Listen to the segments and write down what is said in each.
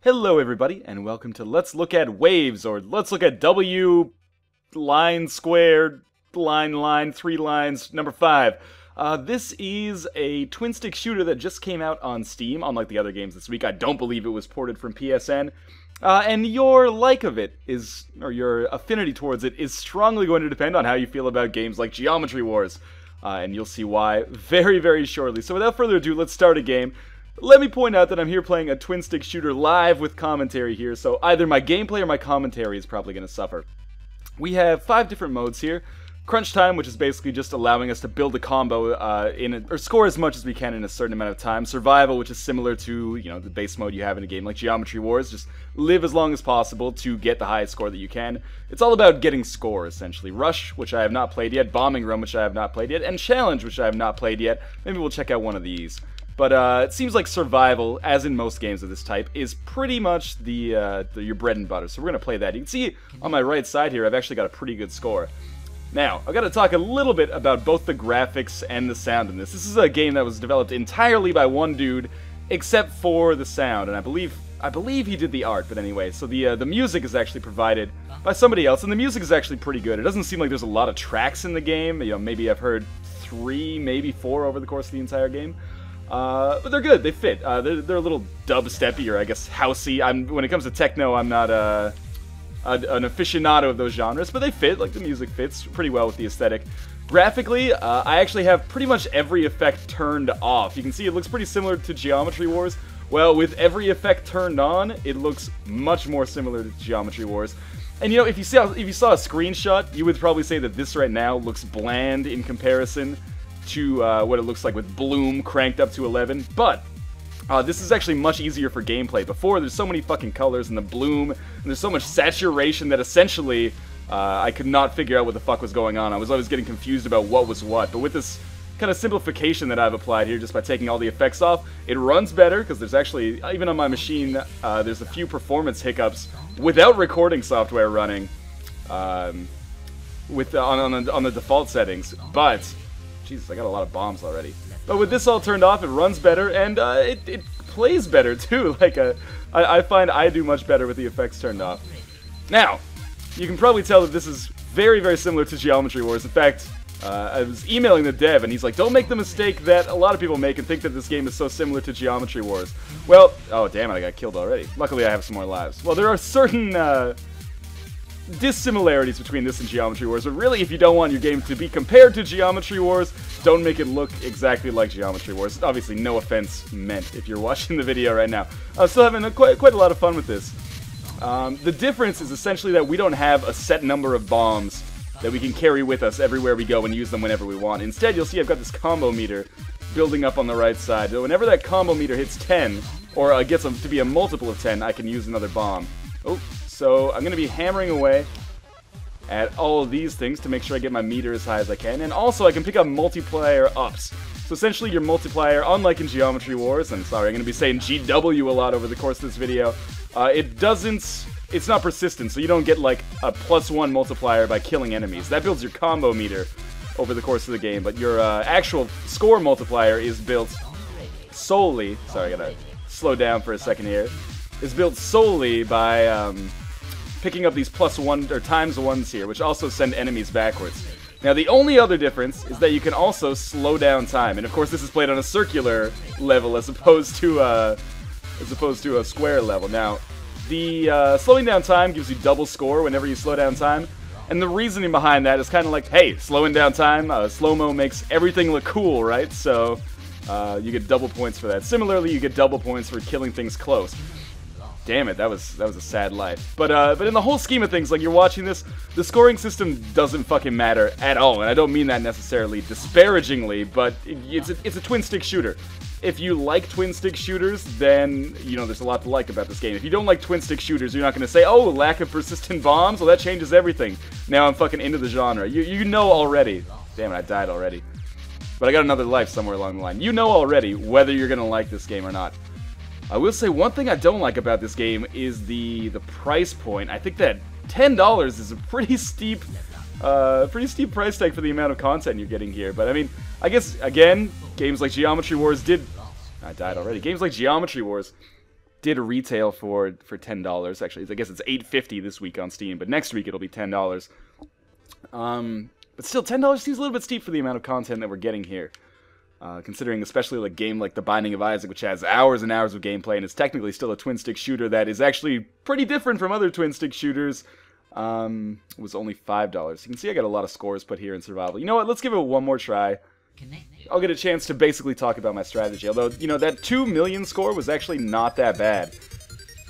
Hello everybody, and welcome to Let's Look at Waves, or Let's Look at W line squared line 3 lines number 5. This is a twin-stick shooter that just came out on Steam, unlike the other games this week. I don't believe it was ported from PSN. And your like of it is, or your affinity towards it, is strongly going to depend on how you feel about games like Geometry Wars. And you'll see why very, very shortly. So without further ado, let's start a game. Let me point out that I'm here playing a twin-stick shooter live with commentary here, so either my gameplay or my commentary is probably going to suffer. We have 5 different modes here. Crunch time, which is basically just allowing us to build a combo or score as much as we can in a certain amount of time. Survival, which is similar to, the base mode you have in a game like Geometry Wars. Just live as long as possible to get the highest score that you can. It's all about getting score, essentially. Rush, which I have not played yet. Bombing Run, which I have not played yet. And Challenge, which I have not played yet. Maybe we'll check out one of these. But it seems like survival, as in most games of this type, is pretty much your bread and butter. So we're going to play that. You can see on my right side here, I've actually got a pretty good score. Now, I've got to talk a little bit about both the graphics and the sound in this. This is a game that was developed entirely by one dude, except for the sound, and I believe he did the art. But anyway, so the music is actually provided by somebody else, and the music is actually pretty good. It doesn't seem like there's a lot of tracks in the game. Maybe I've heard 3, maybe 4 over the course of the entire game. But they're good. They fit. They're a little dubsteppy, or I guess housey. When it comes to techno, I'm not an aficionado of those genres, but they fit. Like, the music fits pretty well with the aesthetic. Graphically, I actually have pretty much every effect turned off. You can see it looks pretty similar to Geometry Wars. Well, with every effect turned on, it looks much more similar to Geometry Wars. And if you saw a screenshot, you would probably say that this right now looks bland in comparison to what it looks like with bloom cranked up to 11, but this is actually much easier for gameplay. Before, there's so many fucking colors in the bloom, and there's so much saturation that essentially I could not figure out what the fuck was going on. I was always getting confused about what was what, but with this kind of simplification that I've applied here, just by taking all the effects off, it runs better, because there's actually, even on my machine, there's a few performance hiccups without recording software running on the default settings, but Jesus, I got a lot of bombs already. But with this all turned off, it runs better, and it plays better, too. Like, I find I do much better with the effects turned off. Now, you can probably tell that this is very, very similar to Geometry Wars. In fact, I was emailing the dev, and he's like, don't make the mistake that a lot of people make and think that this game is so similar to Geometry Wars. Well, oh, damn it, I got killed already. Luckily, I have some more lives. Well, there are certain dissimilarities between this and Geometry Wars, but really, if you don't want your game to be compared to Geometry Wars, don't make it look exactly like Geometry Wars. Obviously, no offense meant if you're watching the video right now. I'm still having quite a lot of fun with this. The difference is essentially that we don't have a set number of bombs that we can carry with us everywhere we go and use them whenever we want. Instead, you'll see I've got this combo meter building up on the right side. So whenever that combo meter hits 10, or gets to be a multiple of 10, I can use another bomb. Oh. So I'm going to be hammering away at all of these things to make sure I get my meter as high as I can. And also I can pick up multiplier ups. So essentially your multiplier, unlike in Geometry Wars, and sorry, I'm going to be saying GW a lot over the course of this video, it's not persistent, so you don't get like a +1 multiplier by killing enemies. That builds your combo meter over the course of the game, but your actual score multiplier is built solely, sorry, I gotta slow down for a second here, is built solely by picking up these +1 or ×1s here, which also send enemies backwards. Now, the only other difference is that you can also slow down time, and of course, this is played on a circular level as opposed to a square level. Now, the slowing down time gives you double score whenever you slow down time, and the reasoning behind that is kind of like, hey, slowing down time, slow-mo makes everything look cool, right? So you get double points for that. Similarly, you get double points for killing things close. Damn it, that was a sad life. But in the whole scheme of things, like, you're watching this, the scoring system doesn't fucking matter at all, and I don't mean that necessarily disparagingly, but it's a twin-stick shooter. If you like twin-stick shooters, then, there's a lot to like about this game. If you don't like twin-stick shooters, you're not going to say, oh, lack of persistent bombs? Well, that changes everything. Now I'm fucking into the genre. You know already. Damn it, I died already. But I got another life somewhere along the line. You know already whether you're going to like this game or not. I will say one thing I don't like about this game is the price point. I think that $10 is a pretty steep price tag for the amount of content you're getting here. But I mean, I guess again, games like Geometry Wars I died already. Games like Geometry Wars did retail for $10. Actually, I guess it's $8.50 this week on Steam, but next week it'll be $10. But still, $10 seems a little bit steep for the amount of content that we're getting here. Considering especially a game like The Binding of Isaac, which has hours and hours of gameplay and is technically still a twin-stick shooter that is actually pretty different from other twin-stick shooters, was only $5. You can see I got a lot of scores put here in survival. You know what? Let's give it one more try. I'll get a chance to basically talk about my strategy. Although, you know, that 2 million score was actually not that bad.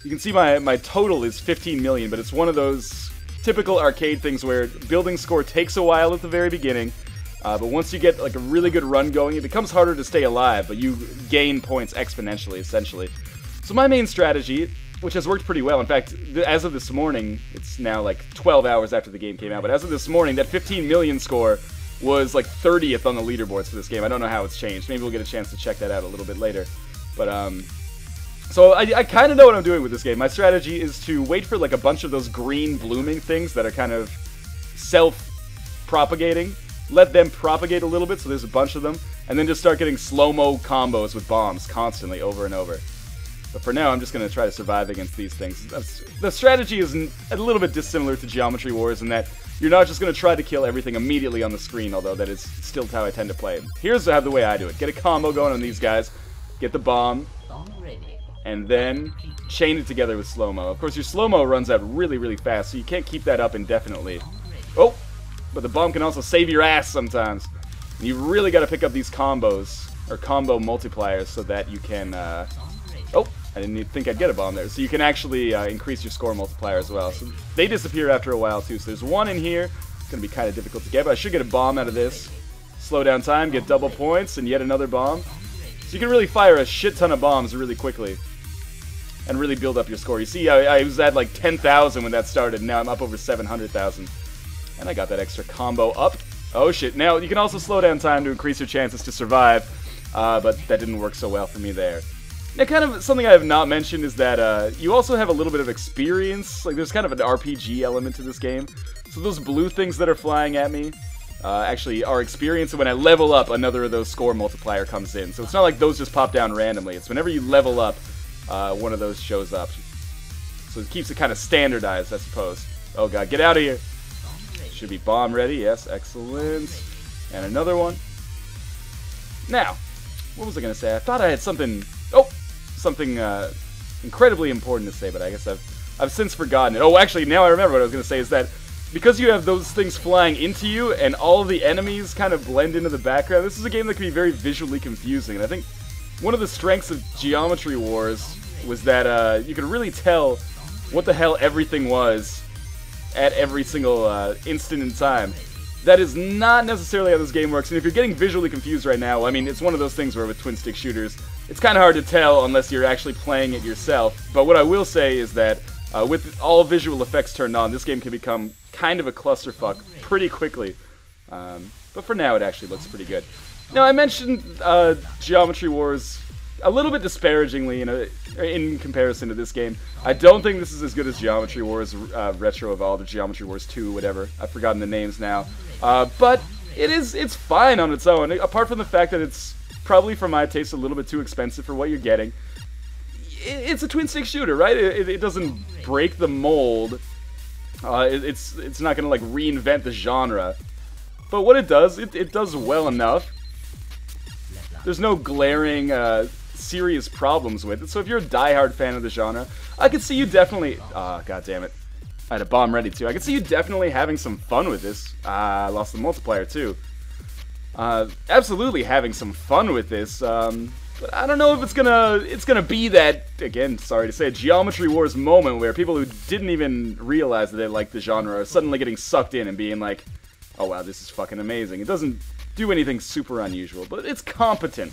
You can see my total is 15 million, but it's one of those typical arcade things where building score takes a while at the very beginning. But once you get like a really good run going, it becomes harder to stay alive, but you gain points exponentially, essentially. So my main strategy, which has worked pretty well, in fact, as of this morning, it's now like 12 hours after the game came out, but as of this morning, that 15 million score was like 30th on the leaderboards for this game. I don't know how it's changed. Maybe we'll get a chance to check that out a little bit later. But, so I kind of know what I'm doing with this game. My strategy is to wait for like a bunch of those green blooming things that are kind of self-propagating. Let them propagate a little bit, so there's a bunch of them, and then just start getting slow-mo combos with bombs constantly, over and over. But for now, I'm just going to try to survive against these things. The strategy is a little bit dissimilar to Geometry Wars in that you're not just going to try to kill everything immediately on the screen, although that is still how I tend to play. Here's the way I do it. Get a combo going on these guys, get the bomb, and then chain it together with slow-mo. Of course, your slow-mo runs out really, really fast, so you can't keep that up indefinitely. Oh! But the bomb can also save your ass sometimes. And you really got to pick up these combos, or combo multipliers, so that you can, oh, I didn't even think I'd get a bomb there. So you can actually increase your score multiplier as well. So they disappear after a while, too. So there's one in here. It's going to be kind of difficult to get, but I should get a bomb out of this. Slow down time, get double points, and yet another bomb. So you can really fire a shit ton of bombs really quickly. And really build up your score. You see, I was at like 10,000 when that started, and now I'm up over 700,000. And I got that extra combo up. Oh shit, now you can also slow down time to increase your chances to survive, but that didn't work so well for me there. Now kind of something I have not mentioned is that you also have a little bit of experience, like there's kind of an RPG element to this game. So those blue things that are flying at me actually are experience, and when I level up, another of those score multiplier comes in. So it's not like those just pop down randomly, it's whenever you level up, one of those shows up. So it keeps it kind of standardized, I suppose. Oh god, get out of here! Should be bomb ready, yes, excellent. And another one. Now, what was I going to say? I thought I had something, something incredibly important to say, but I guess I've since forgotten it. Oh, actually, now I remember what I was going to say, is that because you have those things flying into you and all of the enemies kind of blend into the background, this is a game that can be very visually confusing. And I think one of the strengths of Geometry Wars was that you could really tell what the hell everything was at every single instant in time. That is not necessarily how this game works, and if you're getting visually confused right now, I mean, it's one of those things where with twin-stick shooters, it's kind of hard to tell unless you're actually playing it yourself. But what I will say is that with all visual effects turned on, this game can become kind of a clusterfuck pretty quickly. But for now, it actually looks pretty good. Now, I mentioned Geometry Wars a little bit disparagingly in comparison to this game. I don't think this is as good as Geometry Wars Retro Evolved or Geometry Wars 2, whatever. I've forgotten the names now. But it's fine on its own, apart from the fact that it's probably, for my taste, a little bit too expensive for what you're getting. It's a twin-stick shooter, right? It doesn't break the mold. It's not going to, like, reinvent the genre. But what it does well enough. There's no glaring, serious problems with it. So if you're a diehard fan of the genre, I could see you definitely... god damn it. I had a bomb ready, too. I could see you definitely having some fun with this. I lost the multiplier, too. Absolutely having some fun with this. But I don't know if it's gonna be that, again, sorry to say, a Geometry Wars moment where people who didn't even realize that they liked the genre are suddenly getting sucked in and being like, oh wow, this is fucking amazing. It doesn't do anything super unusual, but it's competent.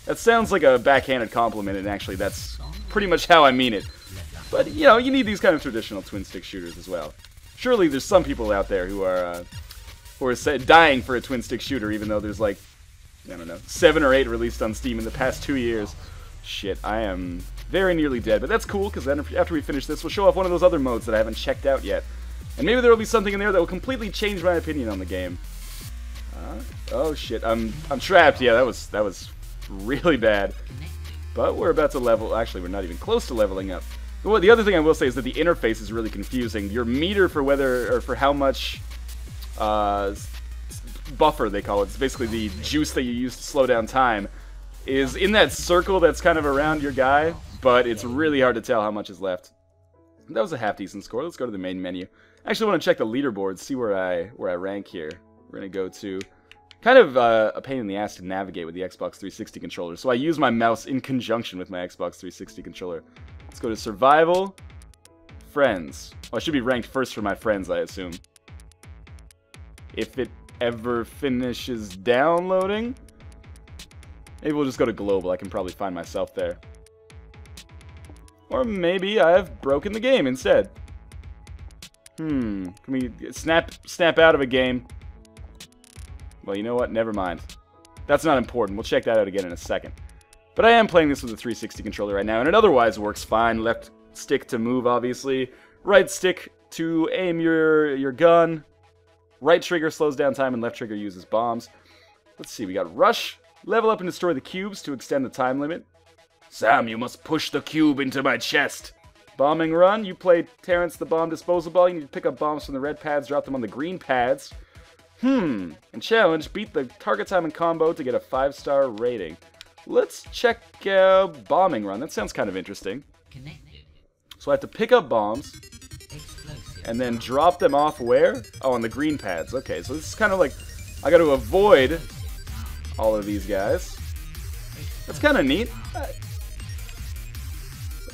That sounds like a backhanded compliment, and actually that's pretty much how I mean it. But, you know, you need these kind of traditional twin-stick shooters as well. Surely there's some people out there who are dying for a twin-stick shooter, even though there's like, I don't know, 7 or 8 released on Steam in the past 2 years. Shit, I am very nearly dead, but that's cool, because then after we finish this, we'll show off one of those other modes that I haven't checked out yet. And maybe there will be something in there that will completely change my opinion on the game. Oh shit, I'm trapped. Yeah, that was really bad. But we're about to level. Actually, we're not even close to leveling up. Well, the other thing I will say is that the interface is really confusing. Your meter for whether, or for how much buffer, they call it. It's basically the juice that you use to slow down time, is in that circle that's kind of around your guy, but it's really hard to tell how much is left. That was a half-decent score. Let's go to the main menu. I actually want to check the leaderboards, see where I rank here. We're going to go to... Kind of a pain in the ass to navigate with the Xbox 360 controller, so I use my mouse in conjunction with my Xbox 360 controller. Let's go to Survival, Friends. Well, I should be ranked first for my friends, I assume. If it ever finishes downloading. Maybe we'll just go to Global, I can probably find myself there. Or maybe I've broken the game instead. Can we snap out of a game? Well, you know what? Never mind. That's not important. We'll check that out again in a second. But I am playing this with a 360 controller right now, and it otherwise works fine. Left stick to move, obviously. Right stick to aim your gun. Right trigger slows down time, and left trigger uses bombs. Let's see. We got Rush. Level up and destroy the cubes to extend the time limit. Sam, you must push the cube into my chest. Bombing Run. You play Terrence the Bomb Disposal Ball. You need to pick up bombs from the red pads, drop them on the green pads. And Challenge, beat the target time and combo to get a 5-star rating. Let's check Bombing Run. That sounds kind of interesting. So I have to pick up bombs and then drop them off where? Oh, on the green pads. Okay, so this is kind of like I got to avoid all of these guys. That's kind of neat.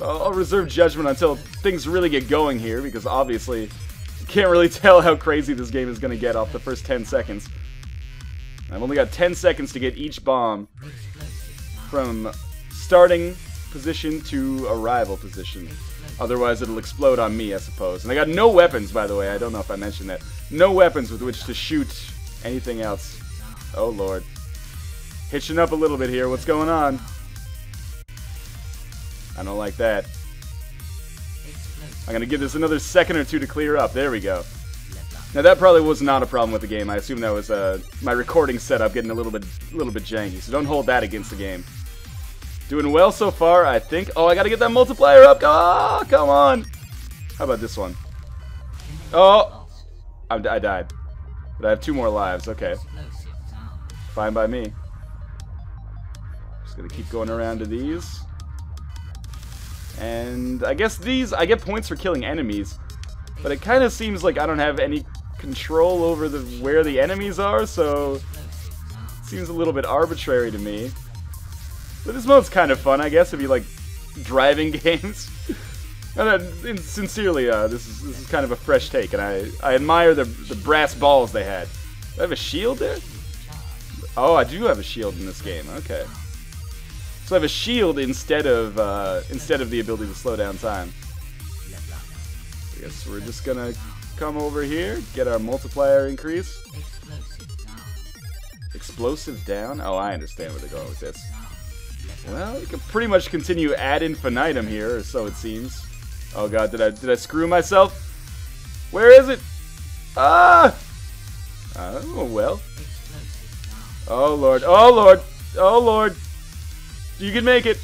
I'll reserve judgment until things really get going here, because obviously can't really tell how crazy this game is going to get off the first 10 seconds. I've only got 10 seconds to get each bomb from starting position to arrival position. Otherwise, it'll explode on me, I suppose. And I got no weapons, by the way. I don't know if I mentioned that. No weapons with which to shoot anything else. Oh, Lord. Hitching up a little bit here. What's going on? I don't like that. I'm going to give this another second or two to clear up. There we go. Now that probably was not a problem with the game. I assume that was my recording setup getting a little bit janky. So don't hold that against the game. Doing well so far, I think. Oh, I got to get that multiplier up. Oh, come on. How about this one? Oh, I died. But I have 2 more lives. Okay. Fine by me. Just going to keep going around to these. And I guess these, I get points for killing enemies, but it kind of seems like I don't have any control over where the enemies are, so it seems a little bit arbitrary to me. But this mode's kind of fun, I guess, if you like driving games. And sincerely, this is kind of a fresh take, and I admire the brass balls they had. Do I have a shield there? Oh, I do have a shield in this game. Okay. So I have a shield instead of the ability to slow down time. I guess we're just gonna come over here, get our multiplier increase. Explosive down? Oh, I understand where they're going with this. Well, you can pretty much continue ad infinitum here, or so it seems. Oh god, did I screw myself? Where is it? Ah! Oh well. Oh lord, oh lord, oh lord. You can make it.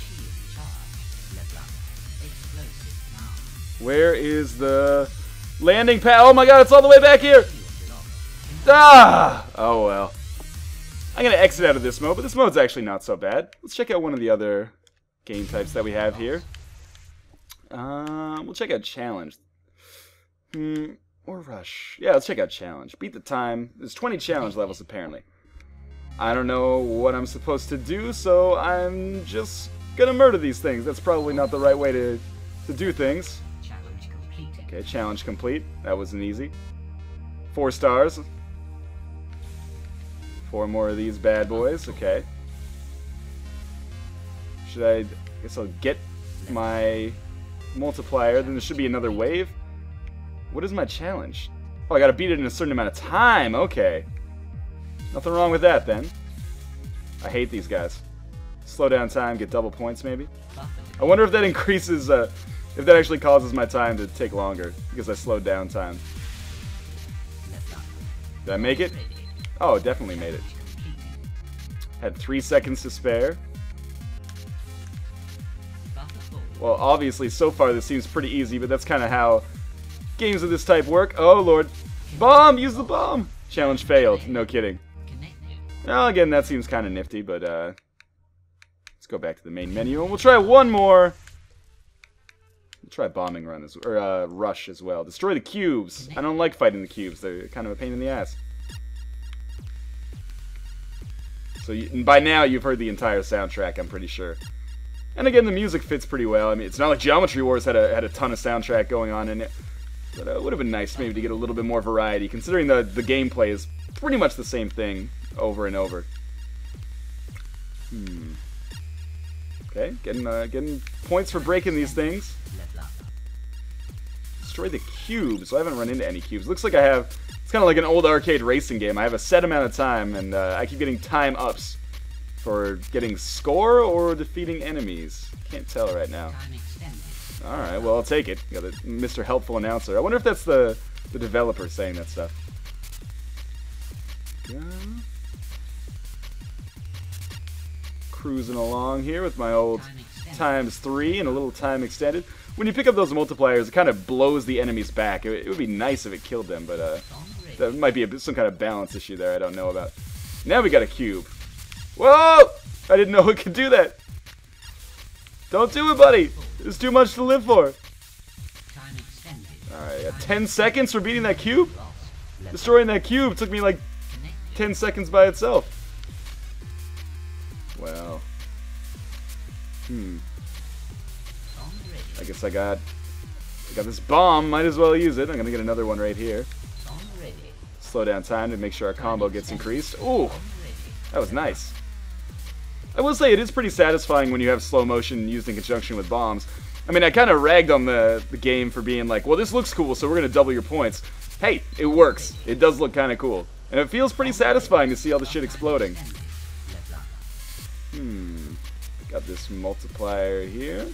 Where is the landing pad? Oh my god, it's all the way back here! Ah! Oh well. I'm gonna exit out of this mode, but this mode's actually not so bad. Let's check out one of the other game types that we have here. We'll check out Challenge. Or Rush. Yeah, let's check out Challenge. Beat the time. There's 20 challenge levels apparently. I don't know what I'm supposed to do, so I'm just gonna murder these things. That's probably not the right way to do things. Okay, challenge complete. That wasn't easy. 4 stars. 4 more of these bad boys. Okay. I guess I'll get my multiplier. Then there should be another wave. What is my challenge? Oh, I gotta beat it in a certain amount of time. Okay. Nothing wrong with that, then. I hate these guys. Slow down time, get double points, maybe? I wonder if that increases, if that actually causes my time to take longer, because I slowed down time. Did I make it? Oh, definitely made it. Had 3 seconds to spare. Well, obviously, so far this seems pretty easy, but that's kind of how games of this type work. Oh, Lord. Bomb! Use the bomb! Challenge failed. No kidding. Well, again, that seems kind of nifty, but let's go back to the main menu, and we'll try one more. We'll try bombing run or rush as well. Destroy the cubes. I don't like fighting the cubes. They're kind of a pain in the ass. So by now, you've heard the entire soundtrack, I'm pretty sure. And again, the music fits pretty well. I mean, it's not like Geometry Wars had a ton of soundtrack going on in it. But it would have been nice maybe to get a little bit more variety, considering the gameplay is pretty much the same thing over and over. Okay, getting points for breaking these things. Destroy the cubes. So I haven't run into any cubes. Looks like I have... It's kind of like an old arcade racing game. I have a set amount of time, and I keep getting time ups for getting score or defeating enemies. Can't tell right now. Alright, well, I'll take it. Got Mr. Helpful Announcer. I wonder if that's the developer saying that stuff. Cruising along here with my old ×3 and a little time extended. When you pick up those multipliers, it kind of blows the enemies back. It would be nice if it killed them, but that might be some kind of balance issue there I don't know about. Now we got a cube. Whoa! I didn't know it could do that. Don't do it, buddy. There's too much to live for. Alright, 10 seconds for beating that cube? Destroying that cube took me like 10 seconds by itself. Well. I guess I got this bomb. Might as well use it. I'm gonna get another one right here. Slow down time to make sure our combo gets increased. Ooh, that was nice. I will say it is pretty satisfying when you have slow motion used in conjunction with bombs. I mean, I kind of ragged on the game for being like, well, this looks cool, so we're going to double your points. Hey, it works. It does look kind of cool. And it feels pretty satisfying to see all the shit exploding. Got this multiplier here.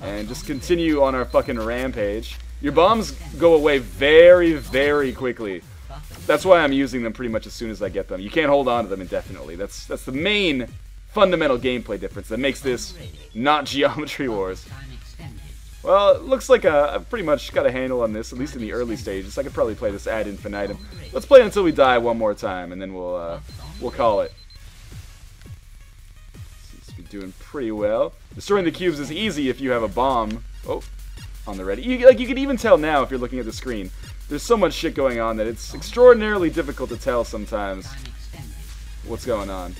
And just continue on our fucking rampage. Your bombs go away very, very quickly. That's why I'm using them pretty much as soon as I get them. You can't hold on to them indefinitely. That's the main fundamental gameplay difference that makes this not Geometry Wars. Well, it looks like I've pretty much got a handle on this, at least in the early stages. I could probably play this ad infinitum. Let's play until we die one more time, and then we'll call it. Seems to be doing pretty well. Destroying the cubes is easy if you have a bomb. Oh, on the ready. You can even tell now if you're looking at the screen. There's so much shit going on that it's extraordinarily difficult to tell sometimes what's going on.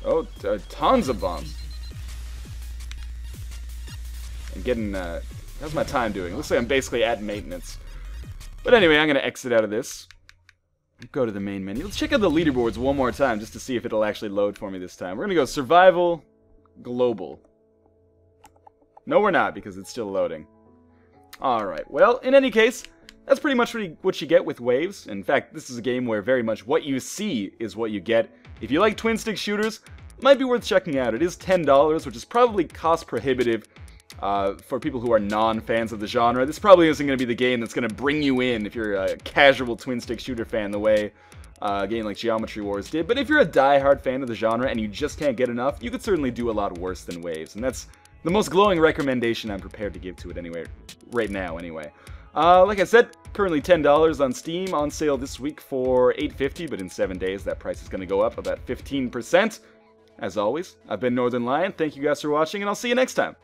Oh, tons of bombs. And getting, how's my time doing? Looks like I'm basically at maintenance. But anyway, I'm going to exit out of this. Go to the main menu. Let's check out the leaderboards one more time just to see if it'll actually load for me this time. We're going to go Survival, Global. No, we're not, because it's still loading. Alright, well, in any case, that's pretty much what you get with Waves. In fact, this is a game where very much what you see is what you get. If you like twin-stick shooters, it might be worth checking out. It is $10, which is probably cost-prohibitive for people who are non-fans of the genre. This probably isn't going to be the game that's going to bring you in if you're a casual twin-stick shooter fan the way a game like Geometry Wars did. But if you're a die-hard fan of the genre and you just can't get enough, you could certainly do a lot worse than Waves. And that's the most glowing recommendation I'm prepared to give to it anyway, right now anyway. Like I said, currently $10 on Steam, on sale this week for $8.50, but in 7 days that price is going to go up about 15%. As always, I've been Northernlion, thank you guys for watching, and I'll see you next time.